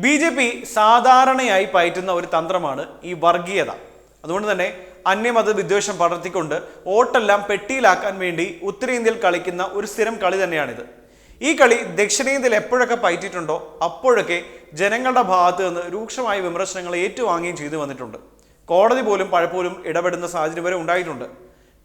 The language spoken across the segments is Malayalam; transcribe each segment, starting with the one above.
BJP സാധാരണയായി പയറ്റുന്ന ഒരു തന്ത്രമാണ് ഈ വർഗീയത. അതുകൊണ്ട് തന്നെ അന്യമത വിദ്വേഷം പടർത്തിക്കൊണ്ട് വോട്ടെല്ലാം പെട്ടിയിലാക്കാൻ വേണ്ടി ഉത്തരേന്ത്യയിൽ കളിക്കുന്ന ഒരു സ്ഥിരം കളി തന്നെയാണിത്. ഈ കളി ദക്ഷിണേന്ത്യയിൽ എപ്പോഴൊക്കെ പയറ്റിയിട്ടുണ്ടോ അപ്പോഴൊക്കെ ജനങ്ങളുടെ ഭാഗത്ത് നിന്ന് രൂക്ഷമായ വിമർശനങ്ങൾ ഏറ്റുവാങ്ങുകയും ചെയ്തു വന്നിട്ടുണ്ട്. കോടതി പോലും പലപ്പോഴും ഇടപെടുന്ന സാഹചര്യം വരെ ഉണ്ടായിട്ടുണ്ട്.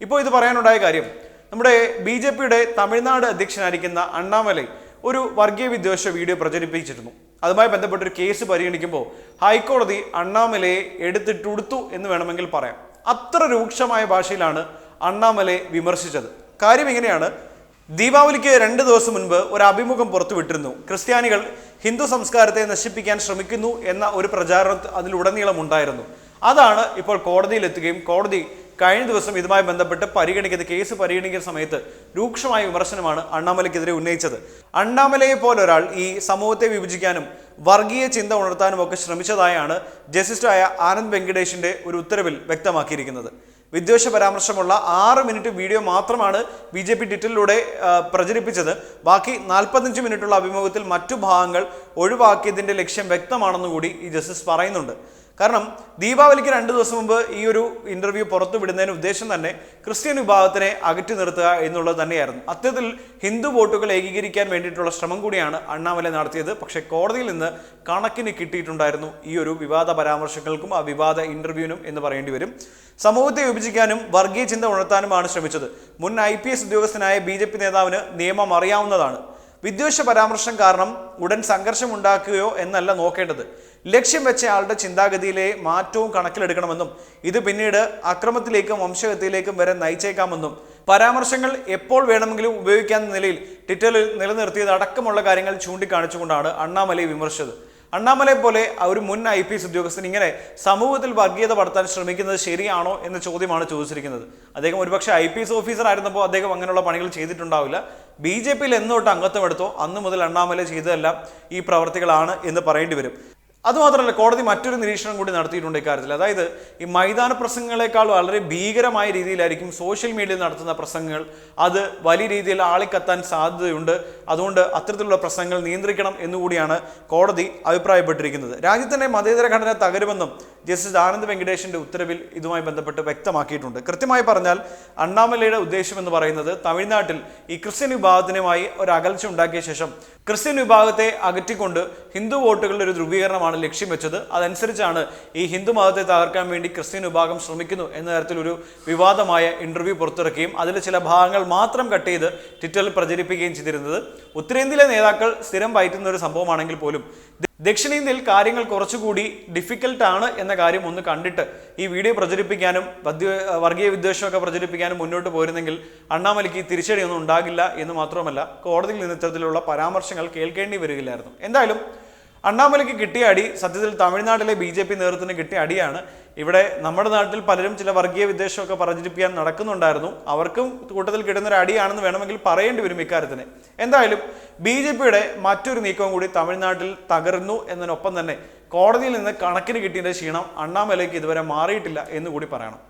ഇപ്പോൾ ഇത് പറയാനുണ്ടായ കാര്യം, നമ്മുടെ BJPയുടെ തമിഴ്നാട് അധ്യക്ഷനായിരിക്കുന്ന അണ്ണാമലൈ ഒരു വർഗീയ വിദ്വേഷ വീഡിയോ പ്രചരിപ്പിച്ചിരുന്നു. അതുമായി ബന്ധപ്പെട്ടൊരു കേസ് പരിഗണിക്കുമ്പോൾ ഹൈക്കോടതി അണ്ണാമലയെ എടുത്തിട്ടുടുത്തു എന്ന് വേണമെങ്കിൽ പറയാം. അത്ര രൂക്ഷമായ ഭാഷയിലാണ് അണ്ണാമലയെ വിമർശിച്ചത്. കാര്യം ഇങ്ങനെയാണ്, ദീപാവലിക്ക് 2 ദിവസം മുൻപ് ഒരു അഭിമുഖം പുറത്തുവിട്ടിരുന്നു. ക്രിസ്ത്യാനികൾ ഹിന്ദു സംസ്കാരത്തെ നശിപ്പിക്കാൻ ശ്രമിക്കുന്നു എന്ന ഒരു പ്രചാരണം അതിലുടനീളം ഉണ്ടായിരുന്നു. അതാണ് ഇപ്പോൾ കോടതിയിലെത്തുകയും കോടതി കഴിഞ്ഞ ദിവസം ഇതുമായി ബന്ധപ്പെട്ട് കേസ് പരിഗണിക്കുന്ന സമയത്ത് രൂക്ഷമായ വിമർശനമാണ് അണ്ണാമലയ്ക്കെതിരെ ഉന്നയിച്ചത്. അണ്ണാമലയെ പോലൊരാൾ ഈ സമൂഹത്തെ വിഭജിക്കാനും വർഗീയ ചിന്ത ഉണർത്താനും ഒക്കെ ശ്രമിച്ചതായാണ് ജസ്റ്റിസായ ആനന്ദ് വെങ്കടേഷിന്റെ ഒരു ഉത്തരവിൽ വ്യക്തമാക്കിയിരിക്കുന്നത്. വിദ്വേഷ പരാമർശമുള്ള 6 മിനിറ്റ് വീഡിയോ മാത്രമാണ് BJP ട്വിറ്ററിലൂടെ പ്രചരിപ്പിച്ചത്. ബാക്കി 45 മിനിറ്റുള്ള അഭിമുഖത്തിൽ മറ്റു ഭാഗങ്ങൾ ഒഴിവാക്കിയതിന്റെ ലക്ഷ്യം വ്യക്തമാണെന്നുകൂടി ഈ ജസ്റ്റിസ് പറയുന്നുണ്ട്. കാരണം ദീപാവലിക്ക് 2 ദിവസം മുമ്പ് ഈ ഒരു ഇന്റർവ്യൂ പുറത്തു വിടുന്നതിന് ഉദ്ദേശം തന്നെ ക്രിസ്ത്യൻ വിഭാഗത്തിനെ അകറ്റി നിർത്തുക എന്നുള്ളത് തന്നെയായിരുന്നു. അത്തരത്തിൽ ഹിന്ദു വോട്ടുകൾ ഏകീകരിക്കാൻ വേണ്ടിയിട്ടുള്ള ശ്രമം കൂടിയാണ് അണ്ണാമലൈ നടത്തിയത്. പക്ഷേ കോടതിയിൽ നിന്ന് കണക്കിന് കിട്ടിയിട്ടുണ്ടായിരുന്നു ഈ ഒരു വിവാദ പരാമർശങ്ങൾക്കും ആ വിവാദ ഇന്റർവ്യൂവിനും എന്ന് പറയേണ്ടി വരും. സമൂഹത്തെ വിഭജിക്കാനും വർഗീയ ചിന്ത ഉണർത്താനുമാണ് ശ്രമിച്ചത്. മുൻ IPS ഉദ്യോഗസ്ഥനായ BJP നേതാവിന് നിയമം അറിയാവുന്നതാണ്. വിദ്വേഷ പരാമർശം കാരണം ഉടൻ സംഘർഷം ഉണ്ടാക്കുകയോ എന്നല്ല നോക്കേണ്ടത്, ലക്ഷ്യം വെച്ച ആളുടെ ചിന്താഗതിയിലെ മാറ്റവും കണക്കിലെടുക്കണമെന്നും ഇത് പിന്നീട് അക്രമത്തിലേക്കും വംശഹത്യയിലേക്കും വരെ നയിച്ചേക്കാമെന്നും പരാമർശങ്ങൾ എപ്പോൾ വേണമെങ്കിലും ഉപയോഗിക്കാവുന്ന നിലയിൽ ട്വിറ്ററിൽ നിലനിർത്തിയത് അടക്കമുള്ള കാര്യങ്ങൾ ചൂണ്ടിക്കാണിച്ചുകൊണ്ടാണ് അണ്ണാമലൈ വിമർശിച്ചത്. അണ്ണാമലൈ പോലെ ഒരു മുൻ IPS ഉദ്യോഗസ്ഥൻ ഇങ്ങനെ സമൂഹത്തിൽ വർഗീയത പടർത്താൻ ശ്രമിക്കുന്നത് ശരിയാണോ എന്ന ചോദ്യമാണ് ചോദിച്ചിരിക്കുന്നത്. അദ്ദേഹം ഒരുപക്ഷെ IPS ഓഫീസർ ആയിരുന്നപ്പോൾ അദ്ദേഹം അങ്ങനെയുള്ള പണികൾ ചെയ്തിട്ടുണ്ടാവില്ല. BJPയിൽ എന്നോട്ട് അംഗത്വം എടുത്തോ അന്ന് മുതൽ അണ്ണാമലൈ ചെയ്തതെല്ലാം ഈ പ്രവർത്തികളാണ് എന്ന് പറയേണ്ടി വരും. അതുമാത്രമല്ല, കോടതി മറ്റൊരു നിരീക്ഷണം കൂടി നടത്തിയിട്ടുണ്ട് ഇക്കാര്യത്തിൽ. അതായത് ഈ മൈതാന പ്രസംഗങ്ങളെക്കാൾ വളരെ ഭീകരമായ രീതിയിലായിരിക്കും സോഷ്യൽ മീഡിയയിൽ നടത്തുന്ന പ്രസംഗങ്ങൾ. അത് വലിയ രീതിയിൽ ആളിക്കത്താൻ സാധ്യതയുണ്ട്. അതുകൊണ്ട് അത്തരത്തിലുള്ള പ്രസംഗങ്ങൾ നിയന്ത്രിക്കണം എന്നുകൂടിയാണ് കോടതി അഭിപ്രായപ്പെട്ടിരിക്കുന്നത്. രാജ്യത്തിന്റെ മതേതര ഘടന തകരുമെന്നും ജസ്റ്റിസ് ആനന്ദ് വെങ്കടേഷിന്റെ ഉത്തരവിൽ ഇതുമായി ബന്ധപ്പെട്ട് വ്യക്തമാക്കിയിട്ടുണ്ട്. കൃത്യമായി പറഞ്ഞാൽ അണ്ണാമലൈയുടെ ഉദ്ദേശം എന്ന് പറയുന്നത് തമിഴ്നാട്ടിൽ ഈ ക്രിസ്ത്യൻ വിഭാഗത്തിനുമായി ഒരു അകൽച്ച ഉണ്ടാക്കിയ ശേഷം ക്രിസ്ത്യൻ വിഭാഗത്തെ അകറ്റിക്കൊണ്ട് ഹിന്ദു വോട്ടുകളുടെ ഒരു ധ്രുവീകരണമാണ് ലക്ഷ്യം വെച്ചത്. അതനുസരിച്ചാണ് ഈ ഹിന്ദു മതത്തെ തകർക്കാൻ വേണ്ടി ക്രിസ്ത്യൻ വിഭാഗം ശ്രമിക്കുന്നു എന്ന തരത്തിലൊരു വിവാദമായ ഇന്റർവ്യൂ പുറത്തിറക്കുകയും അതിൽ ചില ഭാഗങ്ങൾ മാത്രം കട്ട് ചെയ്ത് ട്വിറ്ററിൽ പ്രചരിപ്പിക്കുകയും ചെയ്തിരുന്നത്. ഉത്തരേന്ത്യയിലെ നേതാക്കൾ സ്ഥിരം പയറ്റുന്ന ഒരു സംഭവമാണെങ്കിൽ പോലും ദക്ഷിണേന്ത്യയിൽ കാര്യങ്ങൾ കുറച്ചുകൂടി ഡിഫിക്കൽട്ടാണ് എന്ന കാര്യം ഒന്ന് കണ്ടിട്ട് ഈ വീഡിയോ പ്രചരിപ്പിക്കാനും വർഗീയ വിദ്വേഷമൊക്കെ പ്രചരിപ്പിക്കാനും മുന്നോട്ട് പോരുന്നെങ്കിൽ അണ്ണാമലയ്ക്ക് തിരിച്ചടിയൊന്നും ഉണ്ടാകില്ല എന്ന് മാത്രമല്ല കോടതിയിൽ നിന്ന് ഇത്തരത്തിലുള്ള പരാമർശങ്ങൾ കേൾക്കേണ്ടി വരികയില്ലായിരുന്നു. എന്തായാലും അണ്ണാമലയ്ക്ക് കിട്ടിയ അടി സത്യത്തിൽ തമിഴ്നാട്ടിലെ BJP നേതൃത്വത്തിന് കിട്ടിയ അടിയാണ്. ഇവിടെ നമ്മുടെ നാട്ടിൽ പലരും ചില വർഗീയ വിദ്വേഷമൊക്കെ പ്രചരിപ്പിക്കാൻ നടക്കുന്നുണ്ടായിരുന്നു. അവർക്കും കൂട്ടത്തിൽ കിട്ടുന്ന ഒരു അടിയാണെന്ന് വേണമെങ്കിൽ പറയേണ്ടി വരും ഇക്കാര്യത്തിന്. എന്തായാലും BJPയുടെ മറ്റൊരു നീക്കവും കൂടി തമിഴ്നാട്ടിൽ തകർന്നു എന്നതിനൊപ്പം തന്നെ കോടതിയിൽ നിന്ന് കണക്കിന് കിട്ടിയതിന്റെ ക്ഷീണം അണ്ണാമലയ്ക്ക് ഇതുവരെ മാറിയിട്ടില്ല എന്നുകൂടി പറയണം.